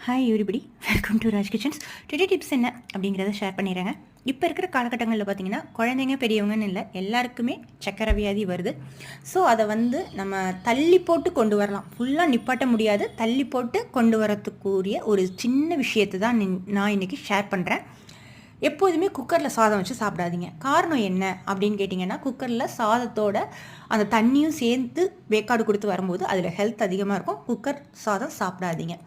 Hi everybody, welcome to Raj kitchens. Today tips என்ன அப்படிங்கிறத share பண்ணிடுறேங்க. இப்போ இருக்கிற காலகட்டங்களில் பார்த்தீங்கன்னா குழந்தைங்க பெரியவங்கன்னு இல்லை, எல்லாருக்குமே சக்கரை வியாதி வருது. ஸோ அதை நம்ம தள்ளி போட்டு கொண்டு வரலாம், ஃபுல்லாக நிப்பாட்ட முடியாது, தள்ளி போட்டு கொண்டு வரத்துக்குரிய ஒரு சின்ன விஷயத்தை தான் நான் இன்றைக்கி ஷேர் பண்ணுறேன். எப்போதுமே குக்கரில் சாதம் வச்சு சாப்பிடாதீங்க. காரணம் என்ன அப்படின்னு கேட்டிங்கன்னா, குக்கரில் சாதத்தோட அந்த தண்ணியும் சேர்ந்து வேக்காடு கொடுத்து வரும்போது அதில் ஹெல்த் அதிகமாக இருக்கும். குக்கர் சாதம் சாப்பிடாதீங்க.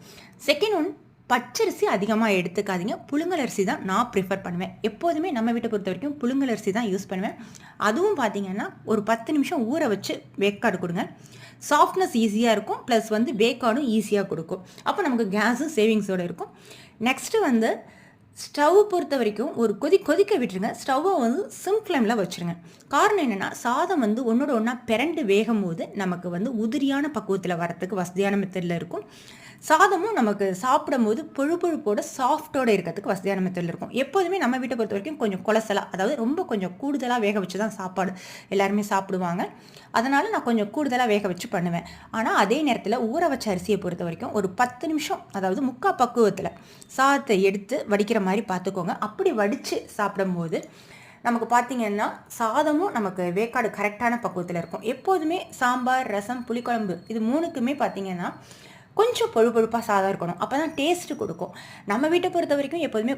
செகண்ட் ஒன், பச்சரிசி அதிகமாக எடுத்துக்காதீங்க. புழுங்கலரிசி தான் நான் ப்ரிஃபர் பண்ணுவேன். எப்போதுமே நம்ம வீட்டை பொறுத்த வரைக்கும் புழுங்கலரிசி தான் யூஸ் பண்ணுவேன். அதுவும் பார்த்தீங்கன்னா ஒரு 10 நிமிஷம் ஊற வச்சு வேக்காடு கொடுங்க. சாஃப்ட்னஸ் ஈஸியாக இருக்கும், ப்ளஸ் வேக்காடும் ஈஸியாக கொடுக்கும். அப்போ நமக்கு கேஸும் சேவிங்ஸோடு இருக்கும். நெக்ஸ்ட்டு ஸ்டவ் பொறுத்த வரைக்கும் ஒரு கொதிக்க விட்டுருங்க. ஸ்டவ்வை சிம் ஃப்ளேமில் வச்சுருங்க. காரணம் என்னென்னா, சாதம் ஒன்றோட ஒன்றா பிறண்டு வேகும் போது நமக்கு உதிரியான பக்குவத்தில் வரத்துக்கு வசதியான மெத்தடில் இருக்கும். சாதமும் நமக்கு சாப்பிடும் போது புழுப்பொழுப்போட சாஃப்டோடு இருக்கிறதுக்கு வசதியான மெத்தடில் இருக்கும். எப்போதுமே நம்ம வீட்டை பொறுத்த வரைக்கும் கொஞ்சம் கொலசலாக, அதாவது ரொம்ப கொஞ்சம் கூடுதலாக வேக வச்சு தான் சாப்பாடு எல்லாருமே சாப்பிடுவாங்க. அதனால் நான் கொஞ்சம் கூடுதலாக வேக வச்சு பண்ணுவேன். ஆனால் அதே நேரத்தில் ஊற வச்ச அரிசியை பொறுத்த வரைக்கும் ஒரு 10 நிமிஷம், அதாவது முக்கால் பக்குவத்தில் சாதத்தை எடுத்து வடிக்கிற மாதிரி பார்த்துக்கோங்க. அப்படி வடித்து சாப்பிடும்போது நமக்கு பார்த்திங்கன்னா சாதமும் நமக்கு வேக்காடு கரெக்டான பக்குவத்தில் இருக்கும். எப்போதுமே சாம்பார், ரசம், புளிக்குழம்பு இது மூணுக்குமே பார்த்திங்கன்னா கொஞ்சம் பொழுப்பாக சாதம் இருக்கணும். அப்போ தான் டேஸ்ட்டு கொடுக்கும். நம்ம வீட்டை பொறுத்த வரைக்கும் எப்போதுமே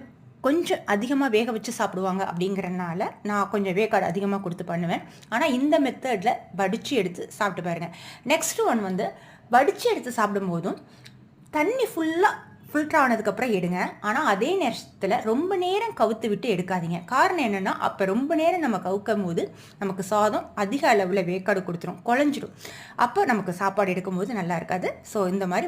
கொஞ்சம் அதிகமாக வேக வச்சு சாப்பிடுவாங்க. அப்படிங்கிறனால நான் கொஞ்சம் வேக்காடு அதிகமாக கொடுத்து பண்ணுவேன். ஆனால் இந்த மெத்தடில் வடித்து எடுத்து சாப்பிட்டு பாருங்கள். நெக்ஸ்ட்டு ஒன் வடித்து எடுத்து சாப்பிடும்போதும் தண்ணி ஃபுல்லாக ஃபில்டர் ஆனதுக்கப்புறம் எடுங்க. ஆனால் அதே நேரத்தில் ரொம்ப நேரம் கவுத்து விட்டு எடுக்காதீங்க. காரணம் என்னென்னா, அப்போ ரொம்ப நேரம் நம்ம கவுக்கும் போது நமக்கு சாதம் அதிக அளவில் வேக்காடு கொடுத்துரும், குழஞ்சிடும். அப்போ நமக்கு சாப்பாடு எடுக்கும்போது நல்லா இருக்காது. ஸோ இந்த மாதிரி